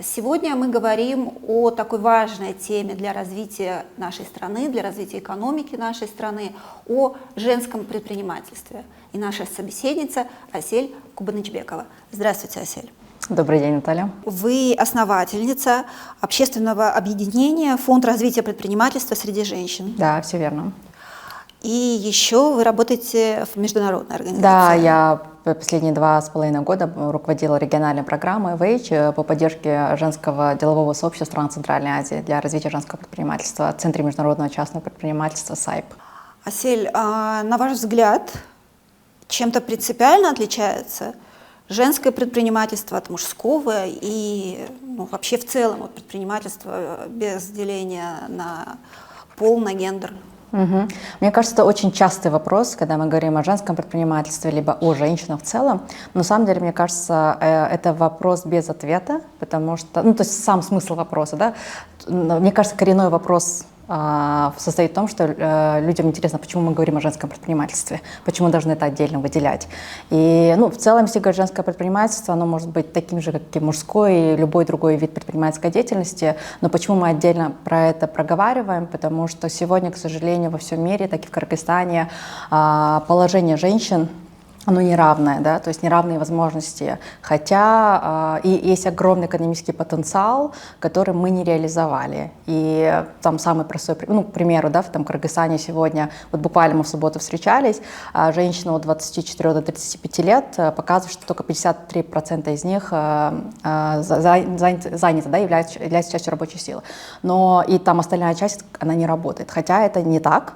Сегодня мы говорим о такой важной теме для развития нашей страны, для развития экономики нашей страны, о женском предпринимательстве. И наша собеседница Асель Кубанычбекова. Здравствуйте, Асель. Добрый день, Наталья. Вы основательница общественного объединения «Фонд развития предпринимательства среди женщин». Да, все верно. И еще вы работаете в международной организации. Да, я последние 2,5 года руководила региональной программой ВЭЙЧ по поддержке женского делового сообщества стран Центральной Азии для развития женского предпринимательства в Центре международного частного предпринимательства САИП. Асель, на ваш взгляд, чем-то принципиально отличается женское предпринимательство от мужского и вообще в целом от предпринимательства без деления на пол, на гендер? Угу. Мне кажется, это очень частый вопрос, когда мы говорим о женском предпринимательстве, либо о женщинах в целом. Но на самом деле, мне кажется, это вопрос без ответа, потому что, то есть сам смысл вопроса, да, мне кажется, коренной вопрос состоит в том, что людям интересно, почему мы говорим о женском предпринимательстве, почему мы должны это отдельно выделять. И, в целом, если говорить женское предпринимательство, оно может быть таким же, как и мужской, и любой другой вид предпринимательской деятельности. Но почему мы отдельно про это проговариваем? Потому что сегодня, к сожалению, во всем мире, так и в Кыргызстане, положение женщин, оно неравное, да, то есть неравные возможности, хотя и есть огромный экономический потенциал, который мы не реализовали. И там самый простой, к примеру, да, в Кыргызстане сегодня, вот буквально мы в субботу встречались, женщины от 24 до 35 лет показывают, что только 53% из них заняты, да, являются частью рабочей силы. Но и там остальная часть, она не работает, хотя это не так.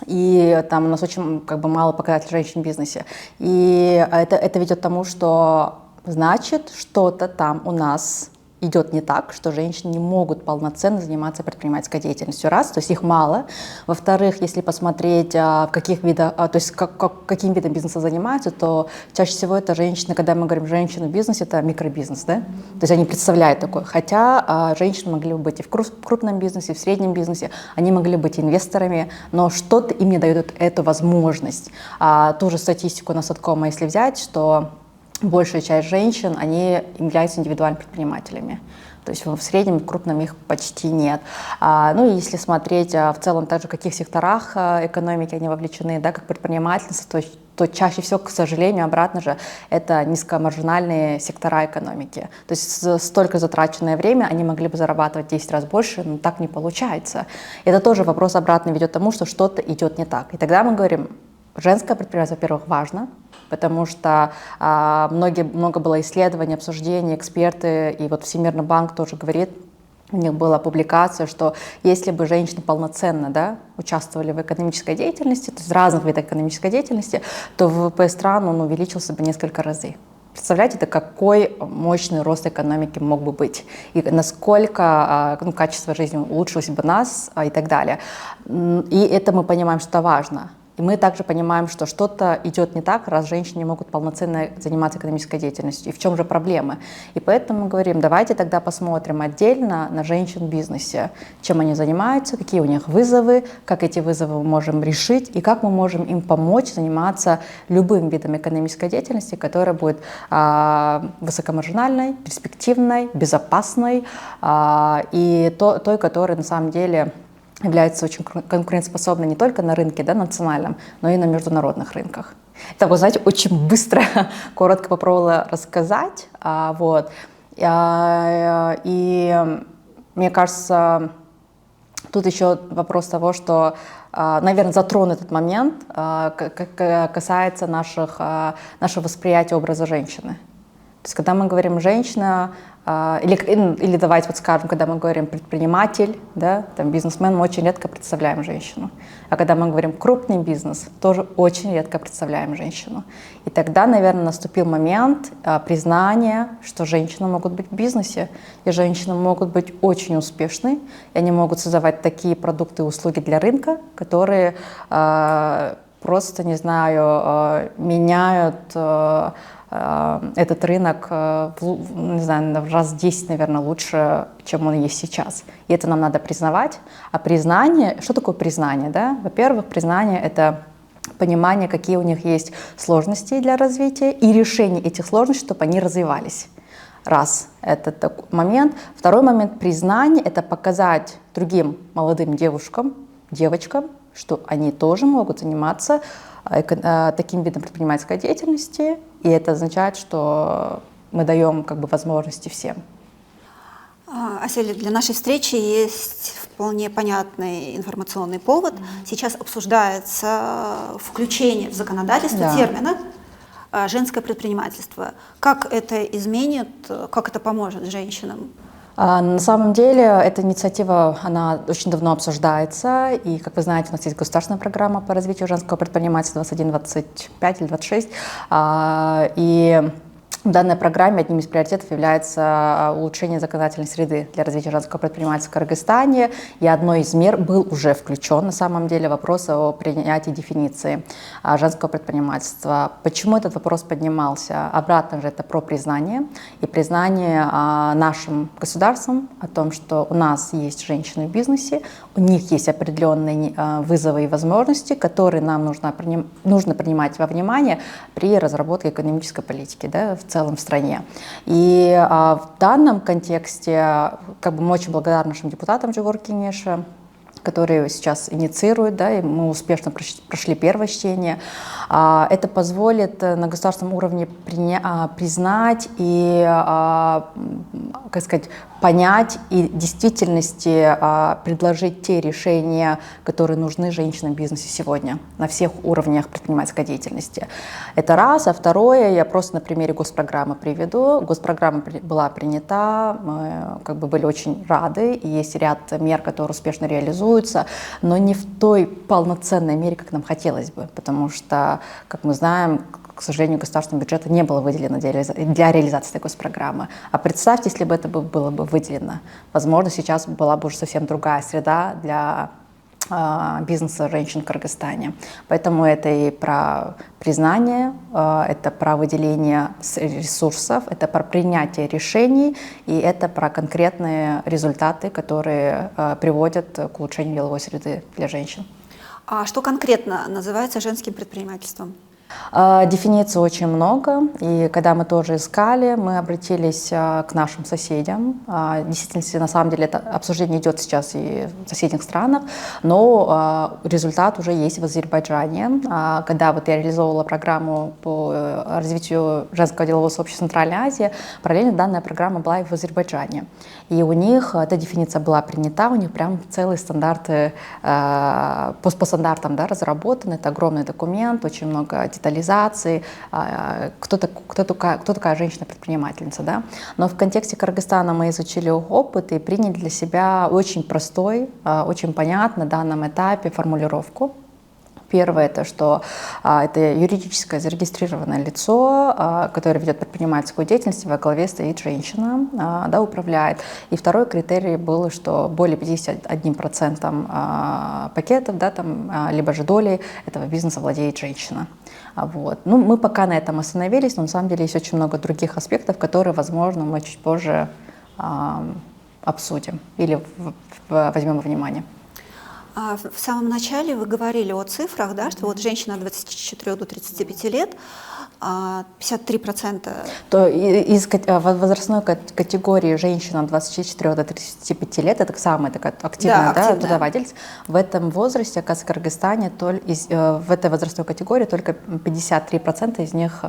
И там у нас очень мало показателей женщин в бизнесе. И это ведет к тому, что значит, что-то там у нас идет не так, что женщины не могут полноценно заниматься предпринимательской деятельностью. Раз, то есть их мало. Во-вторых, если посмотреть, каким видом бизнеса занимаются, то чаще всего это женщины, когда мы говорим женщины в бизнесе, это микробизнес, да? То есть они представляют такое. Хотя женщины могли бы быть и в крупном бизнесе, и в среднем бизнесе, они могли быть инвесторами, но что-то им не дает эту возможность. Ту же статистику на Садкома, если взять, что большая часть женщин, они являются индивидуальными предпринимателями. То есть в среднем, в крупном их почти нет. И если смотреть в целом также в каких секторах экономики они вовлечены, да, как предпринимательство, то чаще всего, к сожалению, обратно же, это низкомаржинальные сектора экономики. То есть столько затраченное время они могли бы зарабатывать 10 раз больше, но так не получается. Это тоже вопрос обратно ведет к тому, что что-то идет не так. И тогда мы говорим, женское предпринимательство, во-первых, важно, потому что много было исследований, обсуждений, эксперты, и вот Всемирный банк тоже говорит, у них была публикация, что если бы женщины полноценно, да, участвовали в экономической деятельности, то есть в разных видах экономической деятельности, то ВВП стран увеличился бы несколько раз. Представляете, это какой мощный рост экономики мог бы быть, и насколько качество жизни улучшилось бы нас и так далее. И это мы понимаем, что это важно. И мы также понимаем, что что-то идет не так, раз женщины не могут полноценно заниматься экономической деятельностью. И в чем же проблема? И поэтому мы говорим, давайте тогда посмотрим отдельно на женщин в бизнесе, чем они занимаются, какие у них вызовы, как эти вызовы мы можем решить, и как мы можем им помочь заниматься любым видом экономической деятельности, которая будет высокомаржинальной, перспективной, безопасной, и той, которая на самом деле является очень конкурентоспособной не только на рынке, да, национальном, но и на международных рынках. Это, вы знаете, очень быстро, коротко попробовала рассказать. И мне кажется, тут еще вопрос того, что, наверное, затрону этот момент, касается нашего восприятия образа женщины. То есть, когда мы говорим «женщина», или давайте скажем, когда мы говорим предприниматель, да, бизнесмен, мы очень редко представляем женщину. А когда мы говорим крупный бизнес, тоже очень редко представляем женщину. И тогда, наверное, наступил момент признания, что женщины могут быть в бизнесе, и женщины могут быть очень успешны, и они могут создавать такие продукты и услуги для рынка, которые просто, меняют этот рынок, в раз в 10, наверное, лучше, чем он есть сейчас. И это нам надо признавать. А признание, что такое признание? Да? Во-первых, признание — это понимание, какие у них есть сложности для развития и решение этих сложностей, чтобы они развивались. Раз, это такой момент. Второй момент признания – это показать другим молодым девушкам, девочкам, что они тоже могут заниматься таким видом предпринимательской деятельности, и это означает, что мы даем как бы возможности всем. Асель, для нашей встречи есть вполне понятный информационный повод. Сейчас обсуждается включение в законодательство термина «женское предпринимательство». Как это изменит, как это поможет женщинам? На самом деле эта инициатива, она очень давно обсуждается, и, как вы знаете, у нас есть государственная программа по развитию женского предпринимательства 21-25 или 26, и в данной программе одним из приоритетов является улучшение законодательной среды для развития женского предпринимательства в Кыргызстане, и одной из мер был уже включен, на самом деле, вопрос о принятии дефиниции женского предпринимательства. Почему этот вопрос поднимался? Обратно же это про признание, и признание нашим государством о том, что у нас есть женщины в бизнесе, у них есть определенные вызовы и возможности, которые нам нужно принимать во внимание при разработке экономической политики, да, в целом в стране. И в данном контексте как бы мы очень благодарны нашим депутатам Джугур Кенеша, которые сейчас инициируют, да, и мы успешно прошли первое чтение. Это позволит на государственном уровне признать и, как сказать, понять и в действительности предложить те решения, которые нужны женщинам в бизнесе сегодня на всех уровнях предпринимательской деятельности. Это раз. А второе, я просто на примере госпрограммы приведу. Госпрограмма была принята, мы как бы были очень рады, и есть ряд мер, которые успешно реализуются, но не в той полноценной мере, как нам хотелось бы, потому что, как мы знаем, к сожалению, государственного бюджета не было выделено для реализации такой программы. А представьте, если бы это было бы выделено. Возможно, сейчас была бы уже совсем другая среда для бизнеса женщин в Кыргызстане. Поэтому это и про признание, это про выделение ресурсов, это про принятие решений, и это про конкретные результаты, которые приводят к улучшению деловой среды для женщин. А что конкретно называется женским предпринимательством? Дефиниций очень много, и когда мы тоже искали, мы обратились к нашим соседям. Действительно, на самом деле, это обсуждение идет сейчас и в соседних странах, но результат уже есть в Азербайджане. Когда вот я реализовывала программу по развитию женского делового сообщества Центральной Азии, параллельно данная программа была и в Азербайджане. И у них эта дефиниция была принята, у них прям целые стандарты, по стандартам, да, разработаны. Это огромный документ, очень много детализации, кто такая женщина-предпринимательница. Да? Но в контексте Кыргызстана мы изучили опыт и приняли для себя очень простой, очень понятный на данном этапе формулировку. Первое, это что это юридическое зарегистрированное лицо, которое ведет предпринимательскую деятельность, во главе стоит женщина, да, управляет. И второй критерий был, что более 51% пакетов, да, там, либо же долей этого бизнеса владеет женщина. Вот. Ну, мы пока на этом остановились, но на самом деле есть очень много других аспектов, которые, возможно, мы чуть позже обсудим или возьмем во внимание. В самом начале вы говорили о цифрах, да, что вот женщина от 24 до 35 лет, 53%. То из возрастной категории женщин от 24 до 35 лет, это самая такая активная, да, трудовательница, в этом возрасте, оказывается, в Кыргызстане в этой возрастной категории только 53% из них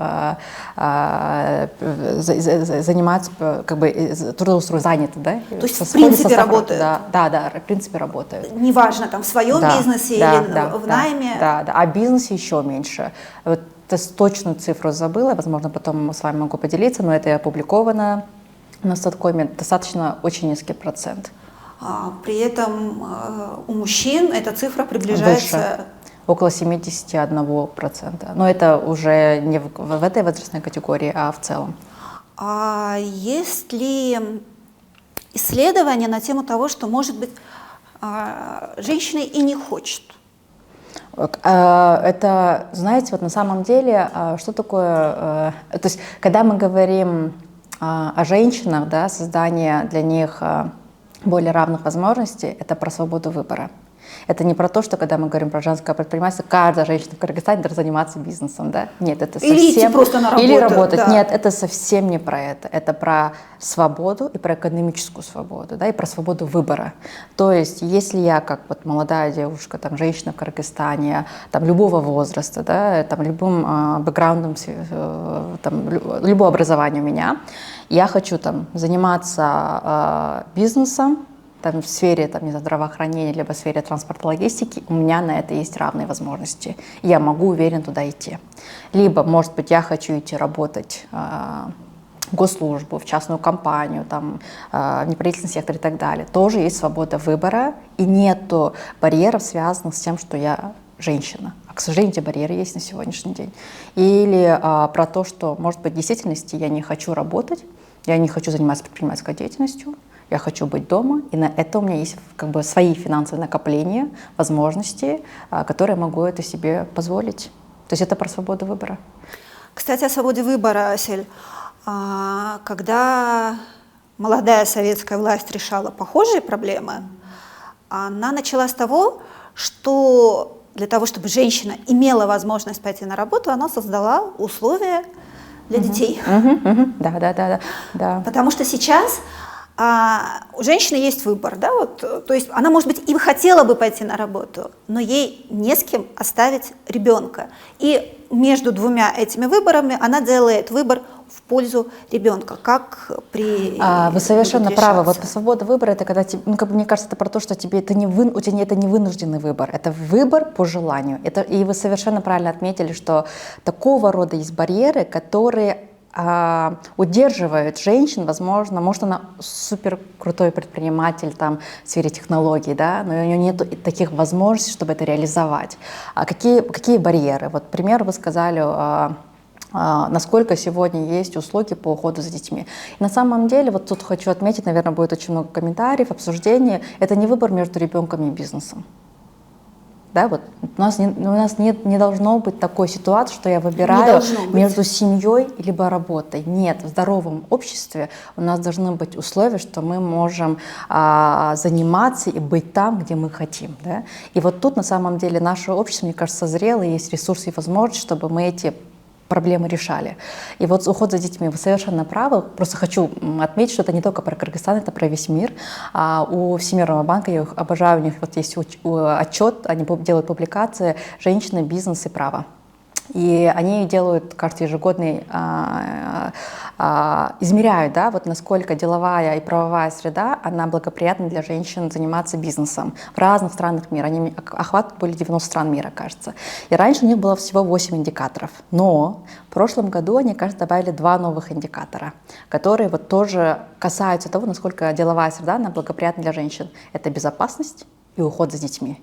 занимаются, как бы, заняты, да? То есть в принципе работают? Да, в принципе работают. Неважно, там в своем бизнесе или в найме? Да, а в бизнесе еще меньше. Вот, точную цифру забыла, возможно, потом с вами могу поделиться, но это и опубликовано на Статкоме, достаточно очень низкий процент. При этом у мужчин эта цифра приближается... Выше, около 71%. Но это уже не в этой возрастной категории, а в целом. А есть ли исследования на тему того, что, может быть, женщина и не хочет? Это, знаете, вот на самом деле, что такое, то есть, когда мы говорим о женщинах, да, создание для них более равных возможностей, это про свободу выбора. Это не про то, что когда мы говорим про женское предпринимательство, каждая женщина в Кыргызстане должна заниматься бизнесом, да? Нет, это совсем... Или идти просто на работу. Или работать. Да. Нет, это совсем не про это. Это про свободу и про экономическую свободу, да, и про свободу выбора. То есть, если я как вот молодая девушка, там, женщина в Кыргызстане, там, любого возраста, да, там, любым бэкграундом, там, любое образование у меня, я хочу там заниматься бизнесом, там, в сфере там, не знаю, здравоохранения, либо в сфере транспорта, логистики, у меня на это есть равные возможности. Я могу уверенно туда идти. Либо, может быть, я хочу идти работать в госслужбу, в частную компанию, там, в неправительственный сектор и так далее. Тоже есть свобода выбора, и нету барьеров, связанных с тем, что я женщина. А, к сожалению, эти барьеры есть на сегодняшний день. Или про то, что, может быть, в действительности я не хочу работать, я не хочу заниматься предпринимательской деятельностью, я хочу быть дома, и на это у меня есть как бы свои финансовые накопления, возможности, которые могу это себе позволить. То есть это про свободу выбора. Кстати, о свободе выбора, Асель. Когда молодая советская власть решала похожие проблемы, она начала с того, что для того, чтобы женщина имела возможность пойти на работу, она создала условия для детей. Да. Потому что сейчас у женщины есть выбор, да, вот, то есть она, может быть, и хотела бы пойти на работу, но ей не с кем оставить ребенка. И между двумя этими выборами она делает выбор в пользу ребенка, как при... Вы совершенно правы. Вот свобода выбора, это когда, ну, как бы, мне кажется, это про то, что тебе это у тебя это не вынужденный выбор, это выбор по желанию. И вы совершенно правильно отметили, что такого рода есть барьеры, которые удерживают женщин, возможно, может, она супер крутой предприниматель там, в сфере технологий, да, но у нее нет таких возможностей, чтобы это реализовать. А какие барьеры? Вот, пример, вы сказали, насколько сегодня есть услуги по уходу за детьми. И на самом деле, вот тут хочу отметить, наверное, будет очень много комментариев, обсуждений, это не выбор между ребенком и бизнесом. Да, вот у нас не должно быть такой ситуации, что я выбираю между семьей либо работой. Нет, в здоровом обществе у нас должны быть условия, что мы можем заниматься и быть там, где мы хотим. Да? И вот тут на самом деле наше общество, мне кажется, созрело, есть ресурсы и возможности, чтобы мы эти проблемы решали. И вот уход за детьми, вы совершенно правы. Просто хочу отметить, что это не только про Кыргызстан, это про весь мир. У Всемирного банка, я их обожаю, у них вот есть отчет, они делают публикации «Женщины, бизнес и право». И они делают, кажется, ежегодный, измеряют, да, вот насколько деловая и правовая среда, она благоприятна для женщин заниматься бизнесом в разных странах мира. Они охват были 90 стран мира, кажется. И раньше у них было всего 8 индикаторов. Но в прошлом году они, кажется, добавили 2 новых индикатора, которые вот тоже касаются того, насколько деловая среда, она благоприятна для женщин. Это безопасность и уход за детьми.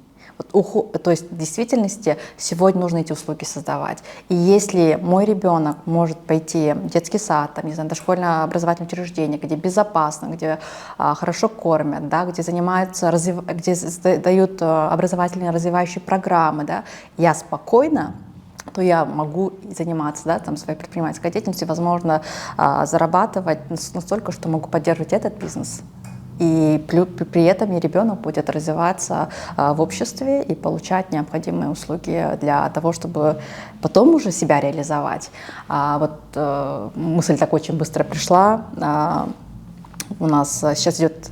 То есть в действительности сегодня нужно эти услуги создавать. И если мой ребенок может пойти в детский сад, там, не знаю, дошкольное образовательное учреждение, где безопасно, где хорошо кормят, да, где занимаются, где дают образовательные развивающие программы, да, я спокойно, то я могу заниматься, да, там, своей предпринимательской деятельностью, возможно, зарабатывать настолько, что могу поддерживать этот бизнес. И при этом и ребенок будет развиваться в обществе и получать необходимые услуги для того, чтобы потом уже себя реализовать. Мысль так очень быстро пришла. У нас сейчас идет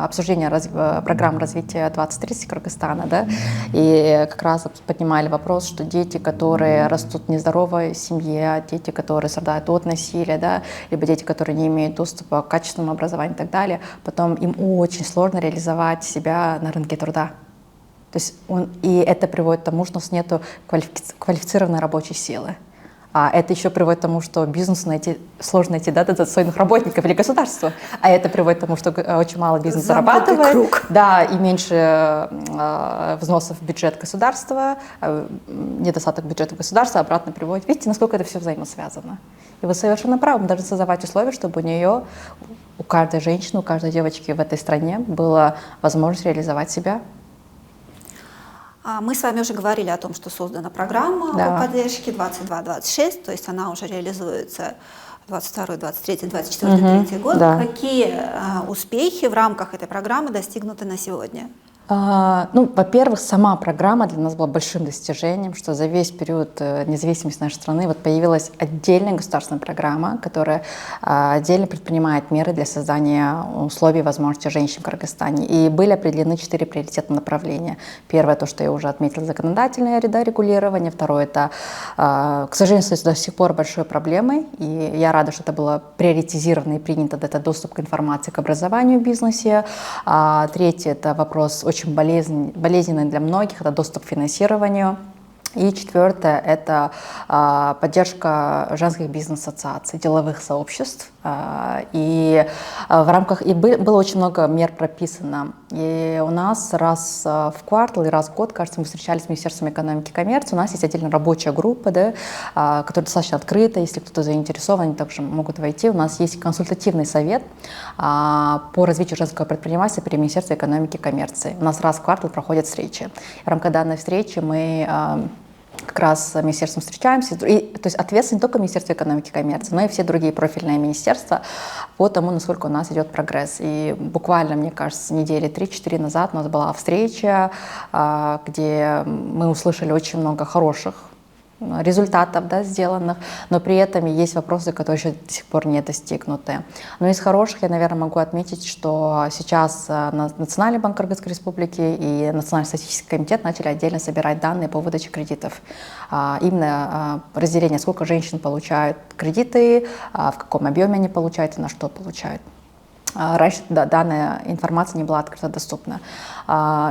обсуждение программ развития 2030 Кыргызстана, да, и как раз поднимали вопрос, что дети, которые растут в нездоровой семье, дети, которые страдают от насилия, да, либо дети, которые не имеют доступа к качественному образованию и так далее, потом им очень сложно реализовать себя на рынке труда. То есть и это приводит к тому, что у нас нет квалифицированной рабочей силы. А это еще приводит к тому, что бизнесу сложно найти дотационных работников или государства. А это приводит к тому, что очень мало бизнес зарабатывает. Круг. Да, и меньше взносов в бюджет государства, недостаток бюджета государства обратно приводит. Видите, насколько это все взаимосвязано. И вы совершенно правы, мы должны создавать условия, чтобы у каждой женщины, у каждой девочки в этой стране была возможность реализовать себя. Мы с вами уже говорили о том, что создана программа о поддержке 22-26, то есть она уже реализуется 22, 23, 24, 23 год. Да. Какие успехи в рамках этой программы достигнуты на сегодня? Ну, во-первых, сама программа для нас была большим достижением, что за весь период независимости нашей страны вот появилась отдельная государственная программа, которая отдельно предпринимает меры для создания условий и возможностей женщин в Кыргызстане. И были определены 4 приоритетных направления. Первое, то, что я уже отметила, законодательное регулирование. Второе, это, к сожалению, остается до сих пор большой проблемой. И я рада, что это было приоритизировано и принято, это доступ к информации, к образованию в бизнесе. Третье, это вопрос очень болезненный для многих, это доступ к финансированию. И четвертое – это поддержка женских бизнес-ассоциаций, деловых сообществ. И в рамках было очень много мер прописано. И у нас раз в квартал и раз в год, кажется, мы встречались с Министерством экономики и коммерции. У нас есть отдельно рабочая группа, да, которая достаточно открыта. Если кто-то заинтересован, они также могут войти. У нас есть консультативный совет по развитию женского предпринимательства при Министерстве экономики и коммерции. У нас раз в квартал проходят встречи. В рамках данной встречи мы как раз с министерством встречаемся, то есть ответственны не только Министерство экономики и коммерции, но и все другие профильные министерства по тому, насколько у нас идет прогресс. И буквально, мне кажется, недели 3-4 назад у нас была встреча, где мы услышали очень много хороших результатов, да, сделанных, но при этом есть вопросы, которые еще до сих пор не достигнуты. Но из хороших я, наверное, могу отметить, что сейчас Национальный банк Кыргызской Республики и Национальный статистический комитет начали отдельно собирать данные по выдаче кредитов. Именно разделение, сколько женщин получают кредиты, в каком объеме они получают и на что получают. Раньше данная информация не была открыто доступна.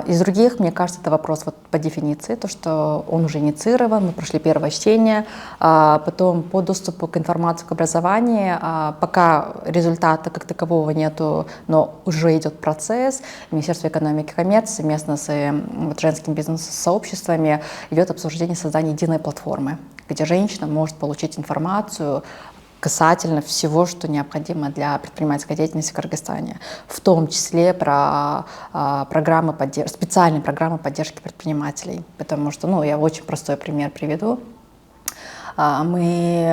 Из других, мне кажется, это вопрос вот по дефиниции, то, что он уже инициирован, мы прошли первое чтение, потом по доступу к информации, к образованию, пока результата как такового нету, но уже идет процесс. Министерство экономики и коммерции совместно с женскими бизнес-сообществами идет обсуждение создания единой платформы, где женщина может получить информацию касательно всего, что необходимо для предпринимательской деятельности в Кыргызстане, в том числе про специальные программы поддержки предпринимателей. Потому что, я очень простой пример приведу. Мы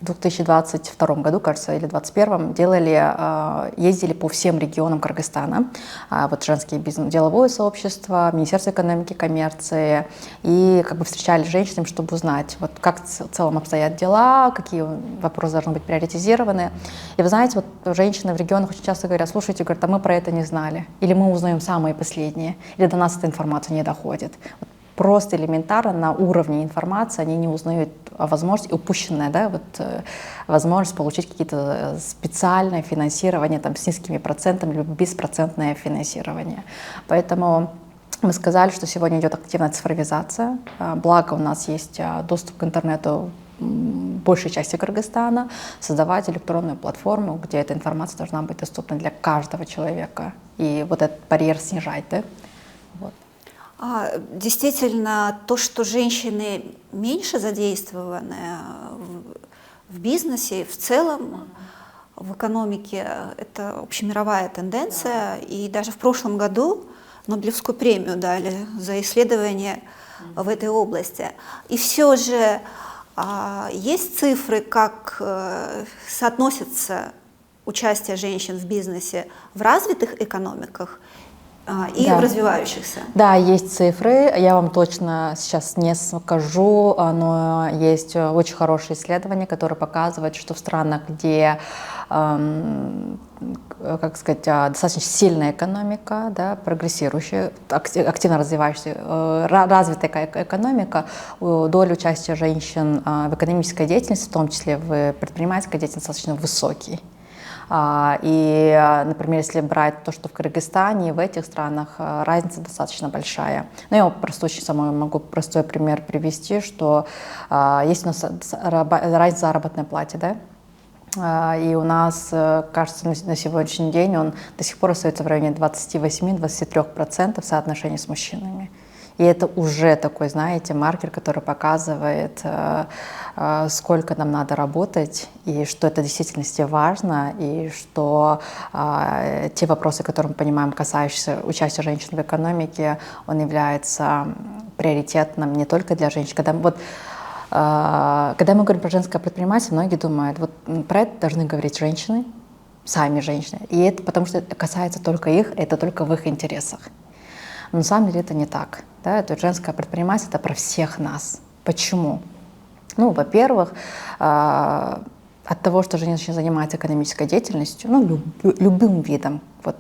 в 2022 году, кажется, или 2021 ездили по всем регионам Кыргызстана, вот женские деловое сообщество, Министерство экономики и коммерции, и как бы встречались с женщинами, чтобы узнать, вот как в целом обстоят дела, какие вопросы должны быть приоритизированы. И вы знаете, вот женщины в регионах очень часто говорят: слушайте, говорят, а мы про это не знали, или мы узнаем самые последние, или до нас эта информация не доходит. Просто элементарно на уровне информации они не узнают о возможности, упущенная, да, возможность получить какие-то специальное финансирование там, с низкими процентами, либо беспроцентное финансирование. Поэтому мы сказали, что сегодня идет активная цифровизация, благо у нас есть доступ к интернету большей части Кыргызстана, создавать электронную платформу, где эта информация должна быть доступна для каждого человека. И вот этот барьер снижать, да? Вот. Действительно, то, что женщины меньше задействованы в бизнесе, в целом в экономике, это общемировая тенденция. И даже в прошлом году Нобелевскую премию дали за исследования в этой области. И все же есть цифры, как соотносится участие женщин в бизнесе в развитых экономиках и в развивающихся. Да, есть цифры, я вам точно сейчас не скажу, но есть очень хорошие исследования, которые показывают, что в странах, где достаточно сильная экономика, да, прогрессирующая, активно развивающаяся, развитая экономика, доля участия женщин в экономической деятельности, в том числе в предпринимательской деятельности, достаточно высокий. И, например, если брать то, что в Кыргызстане и в этих странах, разница достаточно большая. Но я просто очень самой могу простой пример привести, что есть у нас разница в заработной плате, да? И у нас, кажется, на сегодняшний день он до сих пор остается в районе 28-23% в соотношении с мужчинами. И это уже такой, знаете, маркер, который показывает, сколько нам надо работать, и что это в действительности важно, и что те вопросы, которые мы понимаем, касающиеся участия женщин в экономике, он является приоритетным не только для женщин. Когда мы говорим про женское предпринимательство, многие думают, вот про это должны говорить женщины, сами женщины. И это потому что это касается только их, это только в их интересах. Но на самом деле это не так. Да? То есть женское предпринимательство — это про всех нас. Почему? Ну, во-первых, от того, что женщина занимается экономической деятельностью, ну, любым видом, вот,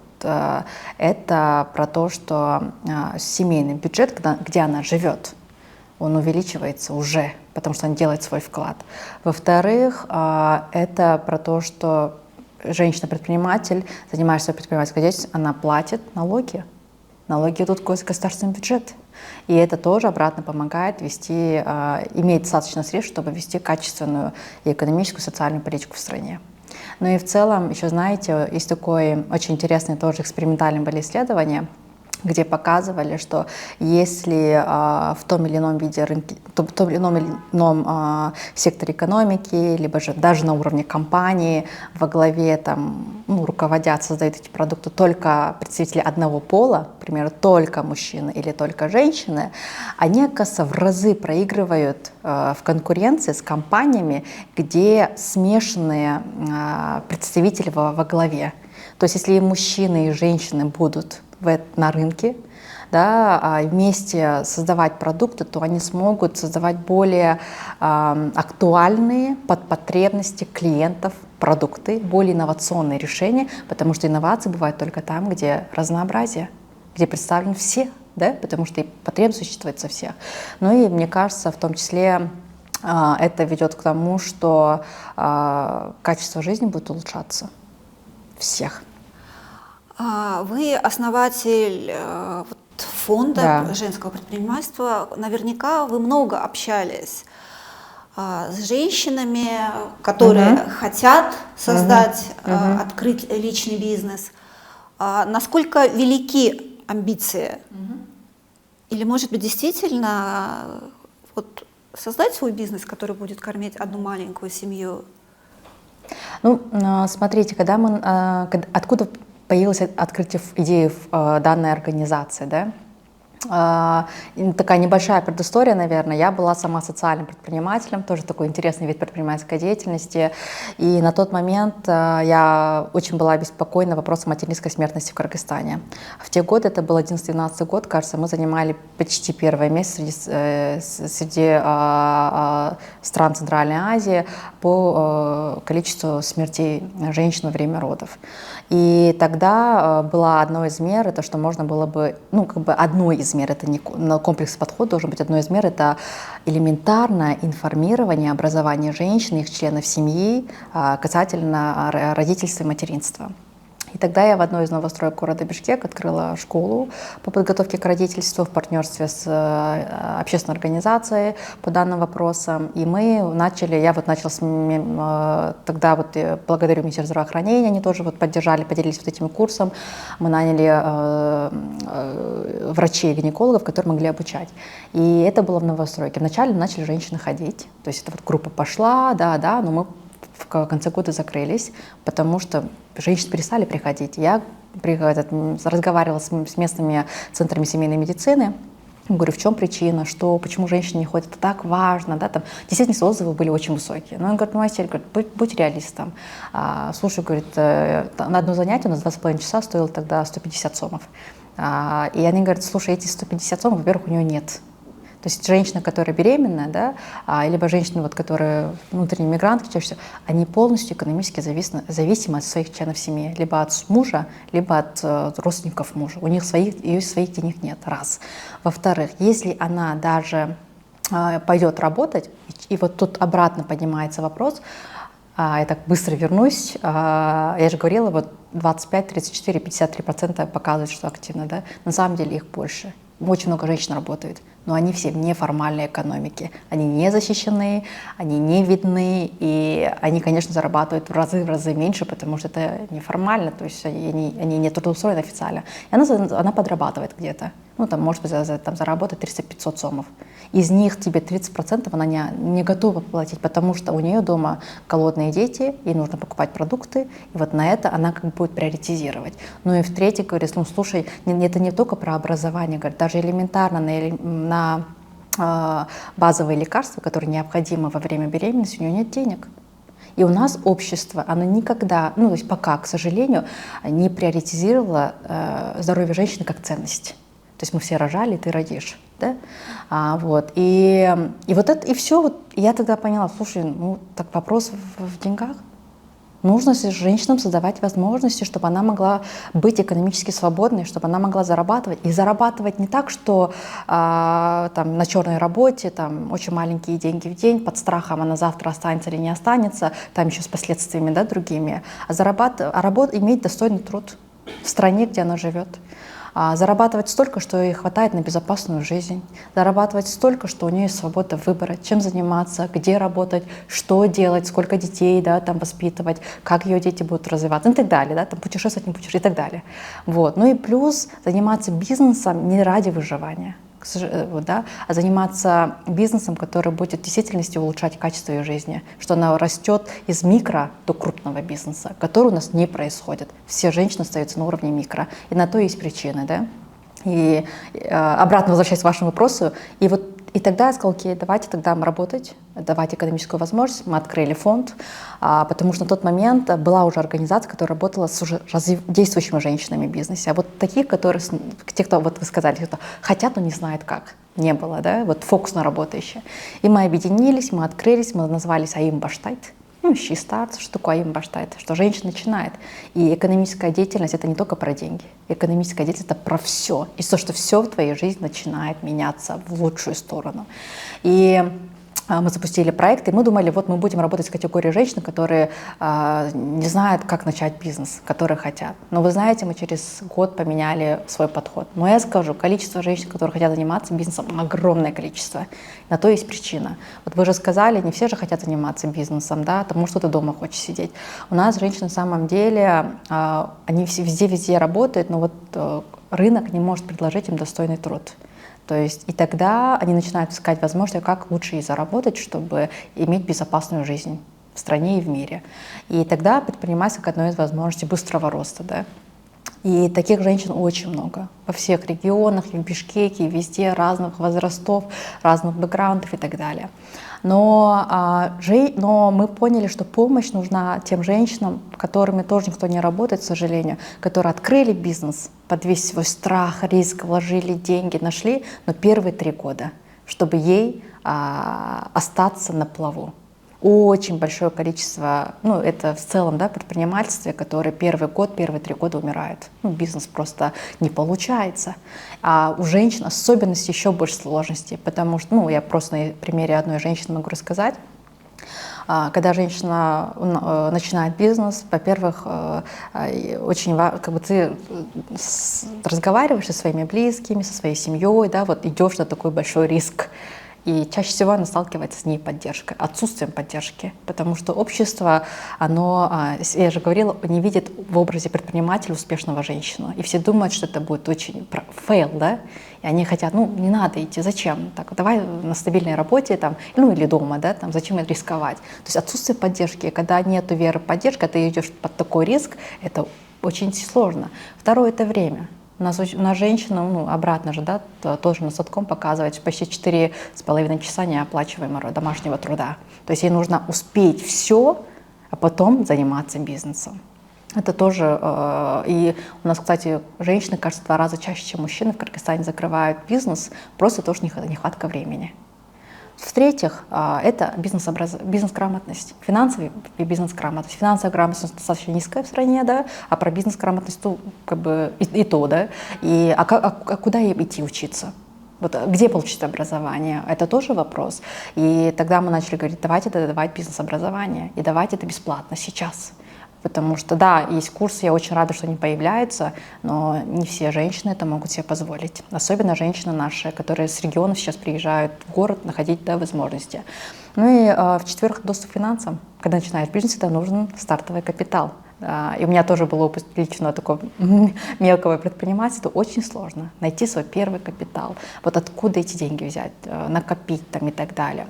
это про то, что семейный бюджет, где она живет, он увеличивается уже, потому что она делает свой вклад. Во-вторых, это про то, что женщина-предприниматель, занимаясь своей предпринимательской деятельностью, она платит налоги. Налоги идут в государственный бюджет. И это тоже обратно помогает иметь достаточно средств, чтобы вести качественную и экономическую, социальную политику в стране. Ну и в целом, еще знаете, есть такое очень интересное тоже экспериментальное были исследование, где показывали, что если в том или ином виде рынке, в том или ином секторе экономики, либо же даже на уровне компании во главе там, руководят, создают эти продукты только представители одного пола, к примеру, только мужчины или только женщины, они, оказывается, в разы проигрывают в конкуренции с компаниями, где смешанные представители во главе. То есть если и мужчины, и женщины будут на рынке, да, вместе создавать продукты, то они смогут создавать более актуальные под потребности клиентов продукты, более инновационные решения, потому что инновации бывают только там, где разнообразие, где представлены все, да, потому что и потребность существует со всех. Ну и мне кажется, в том числе это ведет к тому, что качество жизни будет улучшаться всех. Вы основатель фонда Да. женского предпринимательства. Наверняка вы много общались с женщинами, которые хотят создать, открыть личный бизнес. Насколько велики амбиции? Или, может быть, действительно вот, создать свой бизнес, который будет кормить одну маленькую семью? Ну, смотрите, откуда появилась открытие идеи в данной организации, да? Такая небольшая предыстория, наверное. Я была сама социальным предпринимателем, тоже такой интересный вид предпринимательской деятельности. И на тот момент я очень была обеспокоена вопросом материнской смертности в Кыргызстане. В те годы, это был 11-12 год, кажется, мы занимали почти первое место среди стран Центральной Азии по количеству смертей женщин во время родов. И тогда было одно из мер, это что можно было бы, одной из мер, это не комплексный подход, должен быть одной из мер, это элементарное информирование, образование женщин, их членов семьи касательно родительства и материнства. И тогда я в одной из новостроек города Бишкек открыла школу по подготовке к родительству в партнерстве с общественной организацией по данным вопросам. И я начала тогда благодарю Министерство здравоохранения, они тоже поддержали, поделились этим курсом. Мы наняли врачей-гинекологов, которые могли обучать. И это было в новостройке. Вначале начали женщины ходить, то есть эта группа пошла, но мы в конце года закрылись, потому что женщины перестали приходить. Я разговаривала с местными центрами семейной медицины, говорю, в чем причина, почему женщины не ходят, это так важно, да, там действительно отзывы были очень высокие. Но он говорит, Марсель, будь реалистом. Слушай, говорит, на одно занятие у нас 2,5 часа стоило тогда 150 сомов. И они говорят, слушай, эти 150 сомов, во-первых, у нее нет. То есть женщина, которая беременная, да, либо женщины, которые внутренние мигрантки, чаще всего, они полностью экономически зависимы от своих членов семьи, либо от мужа, либо от родственников мужа. У них ее своих денег нет, раз. Во-вторых, если она даже пойдет работать, и вот тут обратно поднимается вопрос, я так быстро вернусь, я же говорила, 25, 34, 53% показывают, что активно, да, на самом деле их больше. Очень много женщин работает, но они все в неформальной экономике. Они не защищены, они не видны, и они, конечно, зарабатывают в разы меньше, потому что это неформально, то есть они не трудоустроены официально. И она подрабатывает где-то. Может быть, заработать 300-500 сомов. Из них тебе 30% она не готова платить, потому что у нее дома голодные дети, ей нужно покупать продукты, и вот на это она будет приоритизировать. Ну и в-третьих, говорит, слушай, это не только про образование, говорит, даже элементарно на базовые лекарства, которые необходимы во время беременности, у нее нет денег. И у нас общество, оно никогда, то есть пока, к сожалению, не приоритизировало здоровье женщины как ценность. То есть мы все рожали, и ты родишь, да? Вот. И вот это, и все. Вот я тогда поняла, слушай, ну так вопрос в деньгах. Нужно женщинам создавать возможности, чтобы она могла быть экономически свободной, чтобы она могла зарабатывать. И зарабатывать не так, что там, на черной работе, там, очень маленькие деньги в день, под страхом она завтра останется или не останется, там еще с последствиями, да, другими. Иметь достойный труд в стране, где она живет. Зарабатывать столько, что ей хватает на безопасную жизнь, зарабатывать столько, что у нее есть свобода выбора, чем заниматься, где работать, что делать, сколько детей, да, там воспитывать, как ее дети будут развиваться, и так далее, да, там путешествовать, не путешествовать и так далее. Вот. Ну и плюс заниматься бизнесом не ради выживания, да, а заниматься бизнесом, который будет в действительности улучшать качество ее жизни, что она растет из микро до крупного бизнеса, который у нас не происходит. Все женщины остаются на уровне микро, и на то есть причины, да. И обратно возвращаясь к вашему вопросу, и тогда я сказала, окей, давайте тогда работать, давать экономическую возможность. Мы открыли фонд, потому что на тот момент была уже организация, которая работала с уже действующими женщинами в бизнесе. А вот таких, те, кто, вот вы сказали, кто хотят, но не знают как, не было, да, вот фокусно работающие. И мы объединились, мы открылись, мы назвались АИМ Баштайт. She Starts, что такое АИМ Баштайт, что женщина начинает. И экономическая деятельность — это не только про деньги. Экономическая деятельность — это про все. И то, что все в твоей жизни начинает меняться в лучшую сторону. И мы запустили проект, и мы думали, вот мы будем работать с категорией женщин, которые не знают, как начать бизнес, которые хотят. Но вы знаете, мы через год поменяли свой подход. Но я скажу, количество женщин, которые хотят заниматься бизнесом, огромное количество. На то есть причина. Вот вы же сказали, не все же хотят заниматься бизнесом, да, потому что ты дома хочешь сидеть. У нас женщины на самом деле, они везде работают, но вот рынок не может предложить им достойный труд. То есть и тогда они начинают искать возможности, как лучше и заработать, чтобы иметь безопасную жизнь в стране и в мире. И тогда предпринимательство как одной из возможностей быстрого роста. Да? И таких женщин очень много во всех регионах, и в Бишкеке, и везде, разных возрастов, разных бэкграундов и так далее. Но мы поняли, что помощь нужна тем женщинам, которыми тоже никто не работает, к сожалению, которые открыли бизнес под весь свой страх, риск, вложили деньги, нашли, но первые 3 года, чтобы ей остаться на плаву. Очень большое количество, ну это в целом, да, предпринимательстве, которые первый год, первые 3 года умирают. Ну, бизнес просто не получается. А у женщин особенности еще больше сложностей, потому что, ну, я просто на примере одной женщины могу рассказать. Когда женщина начинает бизнес, во-первых, очень важно, как бы ты разговариваешь со своими близкими, со своей семьей, да, вот идешь на такой большой риск. И чаще всего она сталкивается с неподдержкой, отсутствием поддержки, потому что общество, оно, я же говорила, не видит в образе предпринимателя успешного женщину. И все думают, что это будет очень фейл, да? И они хотят, ну, не надо идти, зачем? Так, давай на стабильной работе, там, ну, или дома, да, там, зачем рисковать? То есть отсутствие поддержки, когда нет веры в поддержку, ты идешь под такой риск, это очень сложно. Второе — это время. У нас женщина, ну, обратно же, да, тоже на Садком показывает, почти 4,5 часа неоплачиваемого домашнего труда. То есть ей нужно успеть все, а потом заниматься бизнесом. Это тоже, и у нас, кстати, женщины, кажется, в 2 раза чаще, чем мужчины в Кыргызстане закрывают бизнес, просто тоже нехватка времени. В-третьих, это бизнес-грамотность, финансовая и бизнес-грамотность. Финансовая грамотность достаточно низкая в стране, да, а про бизнес-грамотность как бы и то, да. А куда ей идти учиться? Вот, где получить образование? Это тоже вопрос. И тогда мы начали говорить, давайте давать бизнес-образование, и давайте это бесплатно сейчас. Потому что, да, есть курсы, я очень рада, что они появляются, но не все женщины это могут себе позволить. Особенно женщины наши, которые с регионов сейчас приезжают в город находить, да, возможности. Ну и в-четвертых, доступ к финансам. Когда начинаешь бизнес, это нужен стартовый капитал. И у меня тоже был опыт личного такого мелкого предпринимательства. Очень сложно найти свой первый капитал. Вот откуда эти деньги взять, накопить там и так далее.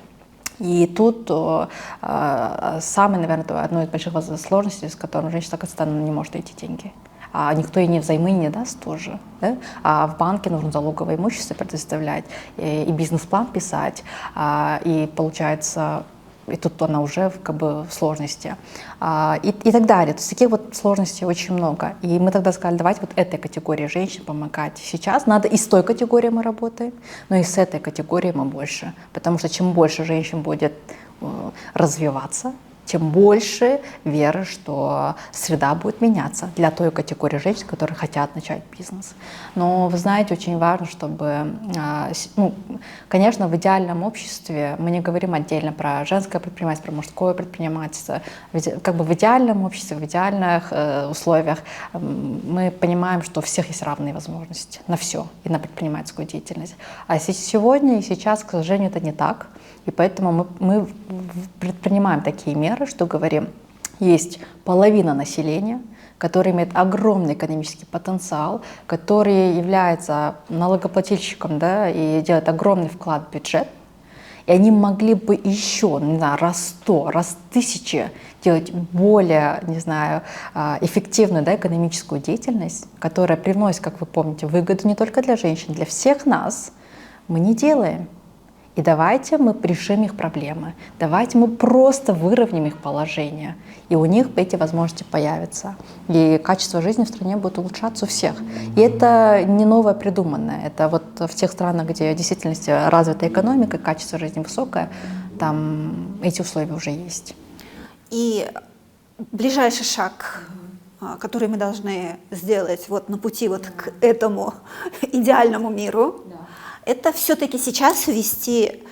И тут самое, наверное, одно из больших сложностей, с которым женщина Казахстана не может найти деньги. А никто ей взаймы не даст тоже. Да? А в банке нужно залоговое имущество предоставлять, и бизнес-план писать. И получается, и тут она уже как бы в сложности, и так далее. То есть таких вот сложностей очень много. И мы тогда сказали, давайте вот этой категории женщин помогать. Сейчас надо и с той категорией мы работаем, но и с этой категорией мы больше. Потому что чем больше женщин будет развиваться, тем больше веры, что среда будет меняться для той категории женщин, которые хотят начать бизнес. Но вы знаете, очень важно, чтобы, ну, конечно, в идеальном обществе, мы не говорим отдельно про женское предпринимательство, про мужское предпринимательство, как бы в идеальном обществе, в идеальных условиях мы понимаем, что у всех есть равные возможности на все, и на предпринимательскую деятельность. А сегодня и сейчас, к сожалению, это не так. И поэтому мы предпринимаем такие меры, что говорим, есть половина населения, которая имеет огромный экономический потенциал, который является налогоплательщиком, да, и делает огромный вклад в бюджет, и они могли бы еще, не знаю, раз 100, раз 1000 делать более, не знаю, эффективную, да, экономическую деятельность, которая приносит, как вы помните, выгоду не только для женщин, для всех нас, мы не делаем. И давайте мы решим их проблемы, давайте мы просто выровняем их положение, и у них эти возможности появятся. И качество жизни в стране будет улучшаться у всех. И это не новое придуманное, это вот в тех странах, где в действительности развита экономика, качество жизни высокое, там эти условия уже есть. И ближайший шаг, который мы должны сделать вот на пути вот к этому идеальному миру, это все-таки сейчас ввести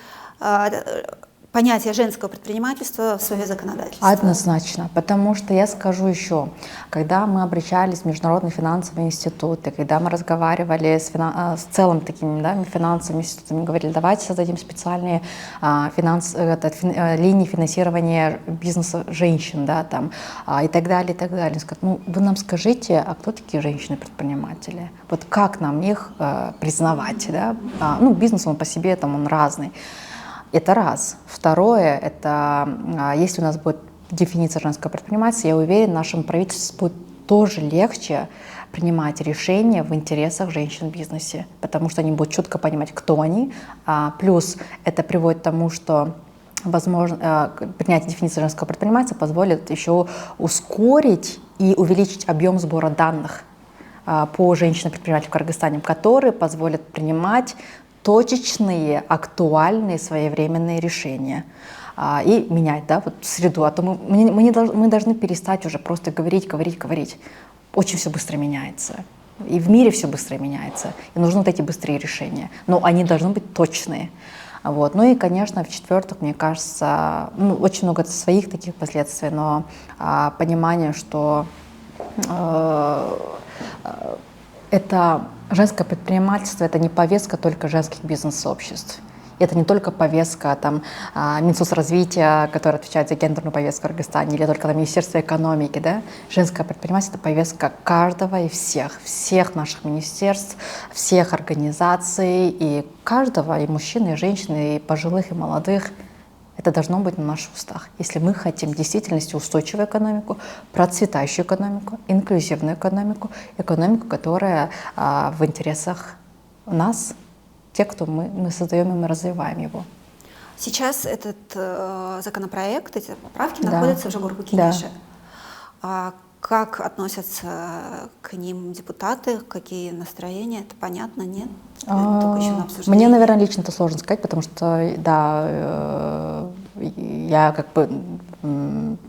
понятие женского предпринимательства в свое законодательство. Однозначно, потому что я скажу еще, когда мы обращались в Международные финансовые институты, когда мы разговаривали с целым такими, да, финансовыми институтами, говорили, давайте создадим специальные линии финансирования бизнеса женщин, да, там, и так далее, и так далее. Они сказали, ну, вы нам скажите, а кто такие женщины-предприниматели? Вот как нам их признавать, да? Ну, бизнес, он по себе, там, он разный. Это раз. Второе, это если у нас будет дефиниция женского предпринимательства, я уверена, нашему правительству будет тоже легче принимать решения в интересах женщин в бизнесе, потому что они будут четко понимать, кто они. Плюс это приводит к тому, что возможно, принятие дефиниции женского предпринимательства позволит еще ускорить и увеличить объем сбора данных по женщинам-предпринимателям в Кыргызстане, которые позволят принимать точечные, актуальные, своевременные решения и менять, да, вот среду. А то мы должны перестать уже просто говорить. Очень все быстро меняется. И в мире все быстро меняется. И нужны вот эти быстрые решения. Но они должны быть точные. Вот. Ну и, конечно, в-четвертых, мне кажется, ну, очень много своих таких последствий, но понимание, что это женское предпринимательство, это не повестка только женских бизнес-сообществ. Это не только повестка там, Минсоцразвития, которая отвечает за гендерную повестку в Кыргызстане, или только Министерство экономики. Да? Женское предпринимательство — это повестка каждого и всех наших министерств, всех организаций, и каждого, и мужчин, и женщин, и пожилых, и молодых. Это должно быть на наших устах. Если мы хотим в действительности устойчивую экономику, процветающую экономику, инклюзивную экономику, экономику, которая в интересах нас, те, кто мы создаем и мы развиваем его. Сейчас этот законопроект, эти поправки находятся в Жогорку Кенеше. Да. Как относятся к ним депутаты, какие настроения, это понятно, нет? Только еще на обсуждение. Мне, наверное, лично это сложно сказать, потому что, да, я как бы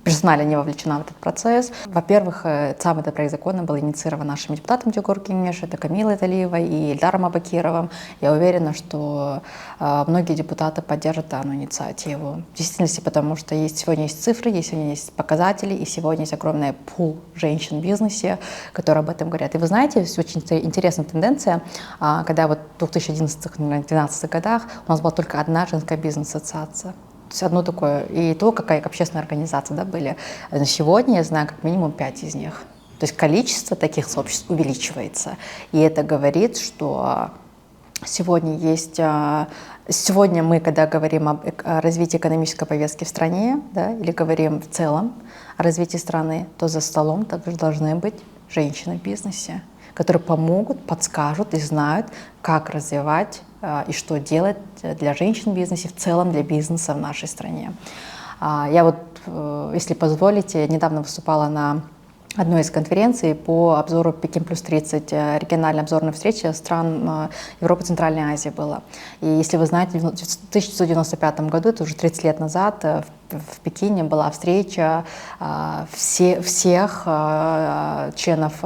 персонально не вовлечена в этот процесс. Во-первых, сам этот проект закона был инициирован нашими депутатами Жогорку Кенеше, это Камилой Талиевой и Ильдаром Абакировым. Я уверена, что многие депутаты поддержат данную инициативу. В действительности, потому что сегодня есть цифры, сегодня есть показатели, и сегодня есть огромный пул женщин в бизнесе, которые об этом говорят. И вы знаете, очень интересная тенденция, когда вот в 2011-2012 годах у нас была только одна женская бизнес-ассоциация. То есть одно такое, и то, какая общественная организация, да, были. На сегодня я знаю как минимум 5 из них. То есть количество таких сообществ увеличивается. И это говорит, что сегодня мы, когда говорим о развитии экономической повестки в стране, да, или говорим в целом о развитии страны, то за столом также должны быть женщины в бизнесе, которые помогут, подскажут и знают, как развивать и что делать для женщин в бизнесе, в целом для бизнеса в нашей стране. Я вот, если позволите, недавно выступала на одной из конференций по обзору Пекин плюс 30, региональной обзорной встречи стран Европы, Центральной Азии было. И если вы знаете, в 1995 году, это уже 30 лет назад, в Пекине была встреча всех стран-членов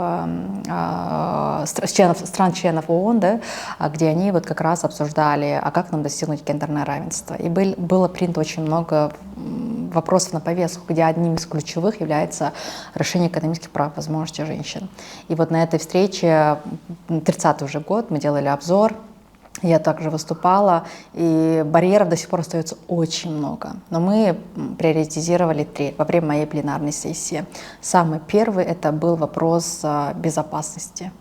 ООН, да, где они вот как раз обсуждали, а как нам достигнуть гендерное равенство. И было принято очень много вопросов на повестку, где одним из ключевых является решение экономических прав, возможностей женщин. И вот на этой встрече, 30-й уже год, мы делали обзор, я также выступала, и барьеров до сих пор остается очень много. Но мы приоритизировали 3 во время моей пленарной сессии. Самый первый — это был вопрос безопасности.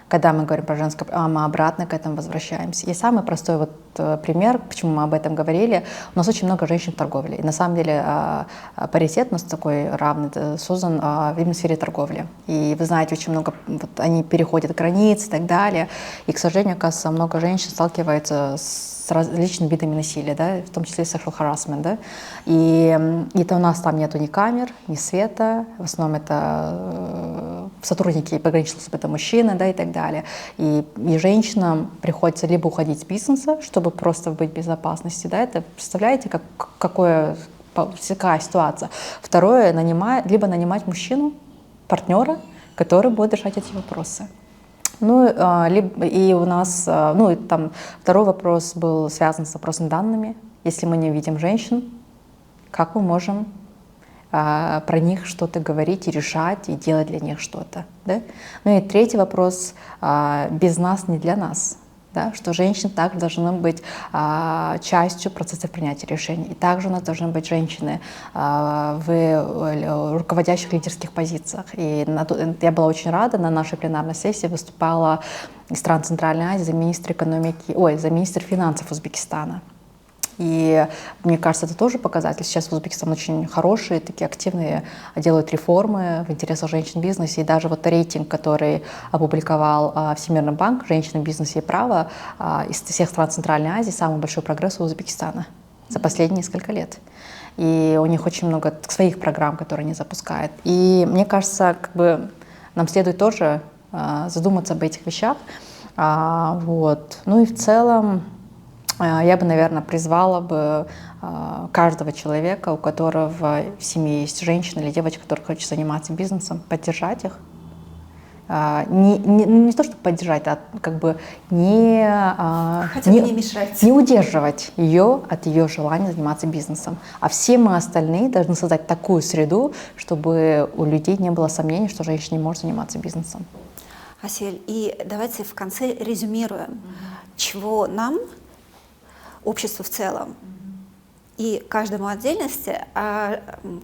Когда мы говорим про женское право, мы обратно к этому возвращаемся. И самый простой вот пример, почему мы об этом говорили, у нас очень много женщин в торговле. И на самом деле паритет у нас такой равный создан именно в сфере торговли. И вы знаете, очень много, вот, они переходят границы и так далее. И, к сожалению, оказывается, много женщин сталкиваются с различными видами насилия, да, в том числе sexual harassment. Да. И это у нас там нету ни камер, ни света. В основном это сотрудники пограничной службы, это мужчины, да, и так далее. И женщинам приходится либо уходить с бизнеса, чтобы просто быть в безопасности. Да, это, представляете, какая ситуация. Второе, либо нанимать мужчину, партнера, который будет решать эти вопросы. Ну, и у нас, и там второй вопрос был связан с вопросом данными. Если мы не видим женщин, как мы можем про них что-то говорить и решать, и делать для них что-то, да? Ну и третий вопрос, без нас не для нас. Да, что женщины также должны быть частью процесса принятия решений. И также у нас должны быть женщины в руководящих лидерских позициях. И я была очень рада, на нашей пленарной сессии выступала из стран Центральной Азии замминистра финансов Узбекистана. И мне кажется, это тоже показатель. Сейчас Узбекистан очень хороший, такие активные, делают реформы в интересах женщин в бизнесе. И даже вот рейтинг, который опубликовал Всемирный банк «Женщины в бизнесе и право», из всех стран Центральной Азии самый большой прогресс у Узбекистана за последние несколько лет. И у них очень много своих программ, которые они запускают. И мне кажется, нам следует тоже задуматься об этих вещах. Вот. Ну и в целом, я бы, наверное, призвала бы каждого человека, у которого в семье есть женщина или девочка, которая хочет заниматься бизнесом, поддержать их. Не то, чтобы поддержать, а не мешать. Не удерживать ее от ее желания заниматься бизнесом. А все мы остальные должны создать такую среду, чтобы у людей не было сомнений, что женщина не может заниматься бизнесом. Асель, и давайте в конце резюмируем, чего нам, обществу в целом, и каждому отдельности,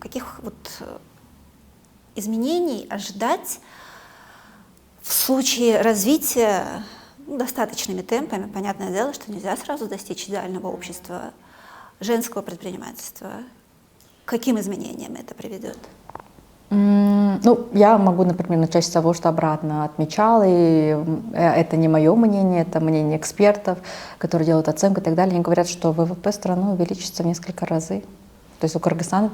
каких изменений ожидать в случае развития достаточными темпами. Понятное дело, что нельзя сразу достичь идеального общества женского предпринимательства. К каким изменениям это приведет? Я могу, например, начать с того, что обратно отмечала, и это не мое мнение, это мнение экспертов, которые делают оценку и так далее. Они говорят, что ВВП страны увеличится в несколько разов. То есть у Кыргызстана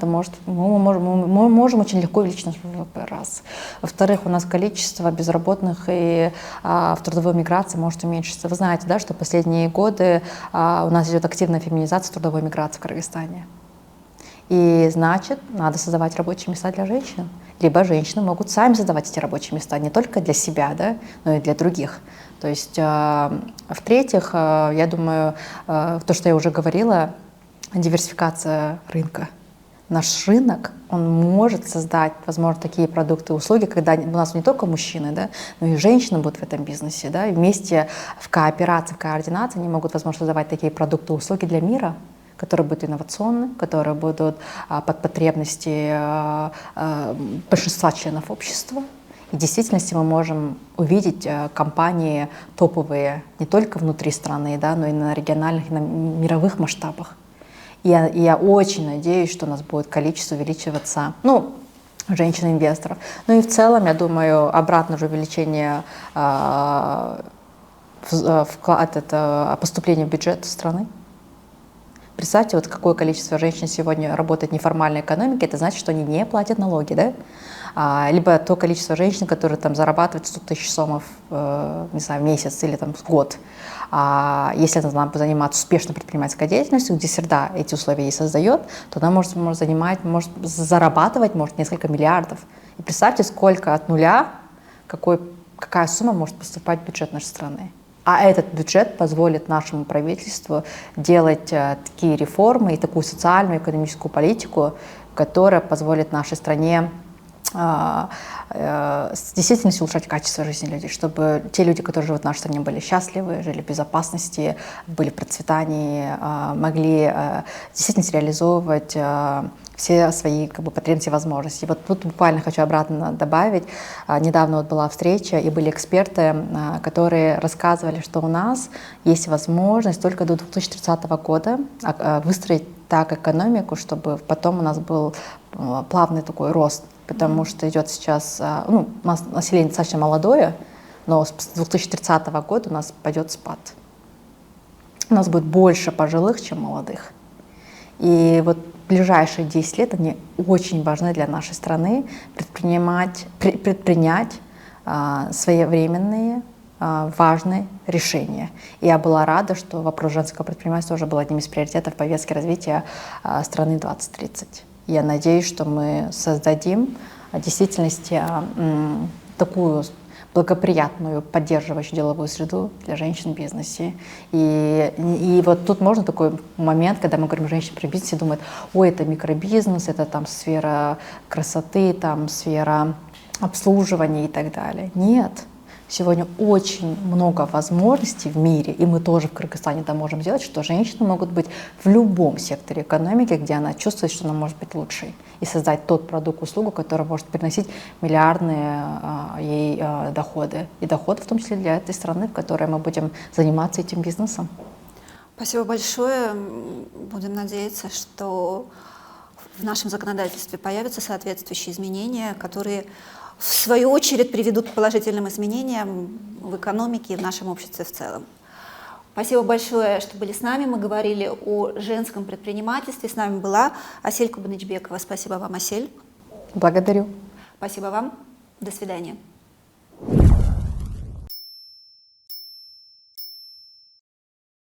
мы можем очень легко увеличить наш ВВП, раз. Во-вторых, у нас количество безработных и в трудовой миграции может уменьшиться. Вы знаете, да, что в последние годы у нас идет активная феминизация трудовой миграции в Кыргызстане. И значит, надо создавать рабочие места для женщин. Либо женщины могут сами создавать эти рабочие места, не только для себя, да, но и для других. То есть, в-третьих, я думаю, то, что я уже говорила, диверсификация рынка. Наш рынок, он может создать, возможно, такие продукты и услуги, когда у нас не только мужчины, да, но и женщины будут в этом бизнесе. Да, и вместе в кооперации, в координации они могут, возможно, создавать такие продукты и услуги для мира, которые будут инновационны, которые будут под потребности большинства членов общества. И в действительности мы можем увидеть компании топовые не только внутри страны, да, но и на региональных, и на мировых масштабах. И я очень надеюсь, что у нас будет количество увеличиваться, женщин-инвесторов. Ну и в целом, я думаю, обратное же увеличение поступления в бюджет страны. представьте, вот какое количество женщин сегодня работает в неформальной экономике, это значит, что они не платят налоги, да? Либо то количество женщин, которые там зарабатывают 100 тысяч сомов, не знаю, в месяц или там в год. Если она заниматься успешной предпринимательской деятельностью, где среда эти условия ей создает, то она может зарабатывать несколько миллиардов. И представьте, сколько от нуля, какая сумма может поступать в бюджет нашей страны. А этот бюджет позволит нашему правительству делать такие реформы и такую социальную, экономическую политику, которая позволит нашей стране действительно улучшать качество жизни людей, чтобы те люди, которые живут в нашей стране, были счастливы, жили в безопасности, были в процветании, могли действительно реализовывать все свои потребности и возможности. Вот тут буквально хочу обратно добавить. Недавно была встреча, и были эксперты, которые рассказывали, что у нас есть возможность только до 2030 года выстроить так экономику, чтобы потом у нас был плавный такой рост, потому что идет сейчас, у нас население достаточно молодое, но с 2030 года у нас пойдет спад. У нас будет больше пожилых, чем молодых. И вот ближайшие 10 лет они очень важны для нашей страны предпринять своевременные, важные решения. И я была рада, что вопрос женского предпринимательства тоже был одним из приоритетов повестки развития страны 2030. Я надеюсь, что мы создадим в действительности такую благоприятную, поддерживающую деловую среду для женщин в бизнесе. И вот тут можно такой момент, когда мы говорим женщин при бизнесе, думают, ой, это микробизнес, это там сфера красоты, там сфера обслуживания и так далее. Нет. Сегодня очень много возможностей в мире, и мы тоже в Кыргызстане это можем сделать, что женщины могут быть в любом секторе экономики, где она чувствует, что она может быть лучшей, и создать тот продукт, услугу, который может приносить миллиардные ей доходы. И доходы в том числе для этой страны, в которой мы будем заниматься этим бизнесом. Спасибо большое. Будем надеяться, что в нашем законодательстве появятся соответствующие изменения, которые в свою очередь приведут к положительным изменениям в экономике и в нашем обществе в целом. Спасибо большое, что были с нами. Мы говорили о женском предпринимательстве. С нами была Асель Кубанычбекова. Спасибо вам, Асель. Благодарю. Спасибо вам. До свидания.